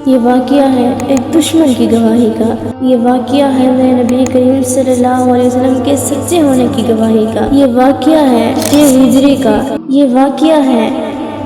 یہ واقعہ ہے ایک دشمن کی گواہی کا، یہ واقعہ ہے میرے نبی کریم صلی اللہ علیہ وسلم کے سچے ہونے کی گواہی کا، یہ واقعہ ہے 6 ہجری کا، یہ واقعہ ہے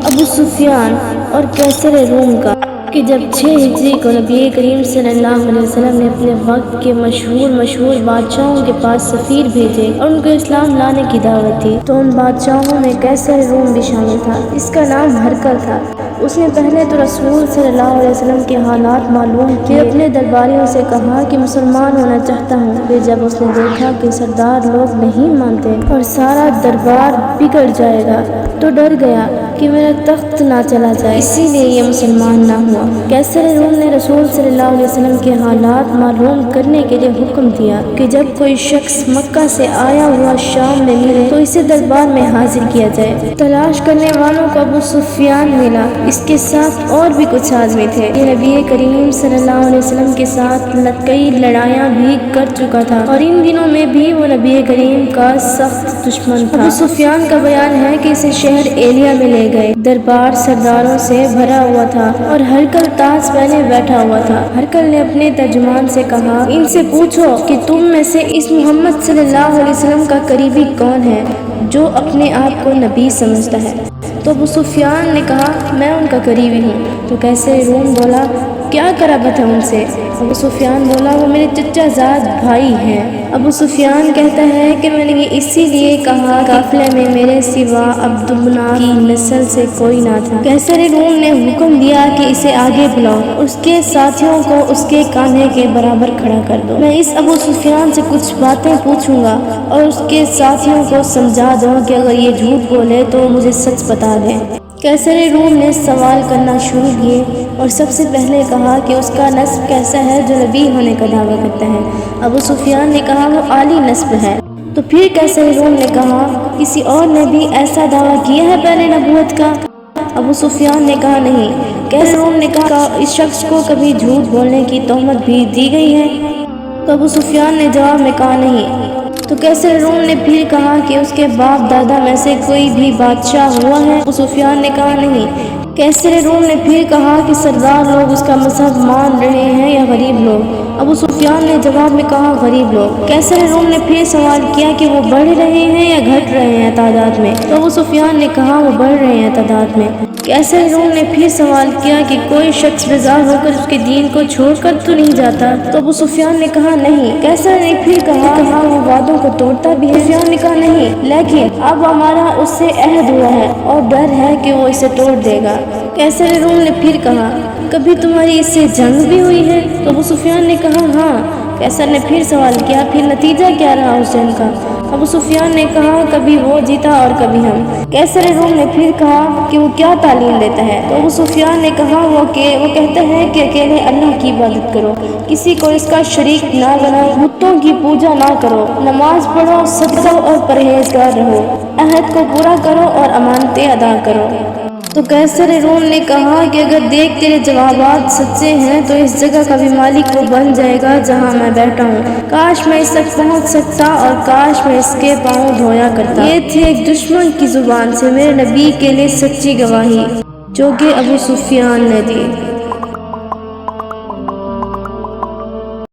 ابو سفیان اور قیصر روم کا کہ جب 6 ہجری کو نبی کریم صلی اللہ علیہ وسلم نے اپنے وقت کے مشہور بادشاہوں کے پاس سفیر بھیجے اور ان کو اسلام لانے کی دعوت دی، تو ان بادشاہوں میں قیصر روم بھی شامل تھا، اس کا نام ہرقل تھا۔ اس نے پہلے تو رسول صلی اللہ علیہ وسلم کے حالات معلوم کیے، اپنے درباریوں سے کہا کہ مسلمان ہونا چاہتا ہوں۔ پھر جب اس نے دیکھا کہ سردار لوگ نہیں مانتے اور سارا دربار بگڑ جائے گا تو ڈر گیا کہ میرا تخت نہ چلا جائے، اسی لیے یہ مسلمان نہ ہوا۔ قیصر روم نے رسول صلی اللہ علیہ وسلم کے حالات معلوم کرنے کے لیے حکم دیا کہ جب کوئی شخص مکہ سے آیا ہوا شام میں ملے تو اسے دربار میں حاضر کیا جائے۔ تلاش کرنے والوں کو ابو سفیان ملا، اس کے ساتھ اور بھی کچھ آدمی تھے۔ یہ نبی کریم صلی اللہ علیہ وسلم کے ساتھ کئی لڑائیاں بھی کر چکا تھا اور ان دنوں میں بھی وہ نبی کریم کا سخت دشمن تھا۔ ابو سفیان کا بیان ہے کہ اسے شہر ایلیا میں لے گئے، دربار سرداروں سے بھرا ہوا تھا اور ہرقل تاج پہنے بیٹھا ہوا تھا۔ ہرقل نے اپنے ترجمان سے کہا، ان سے پوچھو کہ تم میں سے اس محمد صلی اللہ علیہ وسلم کا قریبی کون ہے جو اپنے آپ کو نبی سمجھتا ہے؟ تو ابو سفیان نے کہا، میں ان کا قریبی ہوں۔ تو قیصر روم بولا، کیا قرابت ہے ان سے؟ ابو سفیان بولا، وہ میرے چچا زاد بھائی ہیں۔ ابو سفیان کہتا ہے کہ میں نے یہ اسی لیے کہا کہ قافلے میں میرے سوا عبد مناف کی نسل سے کوئی نہ تھا۔ قیصر روم نے حکم دیا کہ اسے آگے بلاؤ، اس کے ساتھیوں کو اس کے کاندھے کے برابر کھڑا کر دو۔ میں اس ابو سفیان سے کچھ باتیں پوچھوں گا اور اس کے ساتھیوں کو سمجھا دو کہ اگر یہ جھوٹ بولے تو مجھے سچ بتا دیں۔ قیصر روم نے سوال کرنا شروع کیے اور سب سے پہلے کہا کہ اس کا نسب کیسا ہے جو نبی ہونے کا دعویٰ کرتا ہے۔ ابو سفیان نے کہا، وہ عالی نسب ہے۔ تو پھر قیصر روم نے کہا، کسی اور نے بھی ایسا دعویٰ کیا ہے پہلے نبوت کا؟ ابو سفیان نے کہا، نہیں۔ قیصر روم نے کہا، اس شخص کو کبھی جھوٹ بولنے کی تہمت بھی دی گئی ہے؟ تو ابو سفیان نے جواب میں کہا، نہیں۔ تو قیصر روم نے پھر کہا کہ اس کے باپ دادا میں سے کوئی بھی بادشاہ ہوا ہے؟ ابو سفیان نے کہا، نہیں۔ قیصر روم نے پھر کہا کہ سردار لوگ اس کا مذہب مان رہے ہیں یا غریب لوگ؟ ابو سفیان نے جواب میں کہا، غریب لوگ۔ قیصر روم نے پھر سوال کیا کہ وہ بڑھ رہے ہیں یا گھٹ رہے ہیں تعداد میں؟ تو ابو سفیان نے کہا، وہ بڑھ رہے ہیں تعداد میں۔ قیصر روم نے پھر سوال کیا کہ کوئی شخص بیزار ہو کر اس کے دین کو چھوڑ کر تو نہیں جاتا؟ تو ابو سفیان نے کہا، نہیں۔ قیصر نے پھر کہا، وہ وعدوں کو توڑتا بھی ہے؟ سفیان نے کہا، نہیں، لیکن اب ہمارا اس سے عہد ہوا ہے اور ڈر ہے کہ وہ اسے توڑ دے گا۔ قیصر روم نے پھر کہا، کبھی تمہاری اس سے جنگ بھی ہوئی ہے؟ تو ابو سفیان نے کہا، ہاں۔ قیصر نے پھر سوال کیا، پھر نتیجہ کیا رہا اس جنگ کا؟ ابو سفیان نے کہا، کبھی وہ جیتا اور کبھی ہم۔ قیصر روم نے پھر کہا کہ وہ کیا تعلیم دیتا ہے؟ تو ابو سفیان نے کہا، وہ کہتا ہے کہ اکیلے اللہ کی عبادت کرو، کسی کو اس کا شریک نہ بناؤ، بتوں کی پوجا نہ کرو، نماز پڑھو، صدقہ اور پرہیزگار رہو، عہد کو پورا کرو اور امانتیں ادا کرو۔ تو قیصر روم نے کہا کہ اگر دیکھ تیرے جوابات سچے ہیں تو اس جگہ کا بھی مالک وہ بن جائے گا جہاں میں بیٹھا ہوں، کاش میں اس تک پہنچ سکتا اور کاش میں اس کے پاؤں دھویا کرتا۔ یہ تھی ایک دشمن کی زبان سے میرے نبی کے لیے سچی گواہی جو کہ ابو سفیان نے دی۔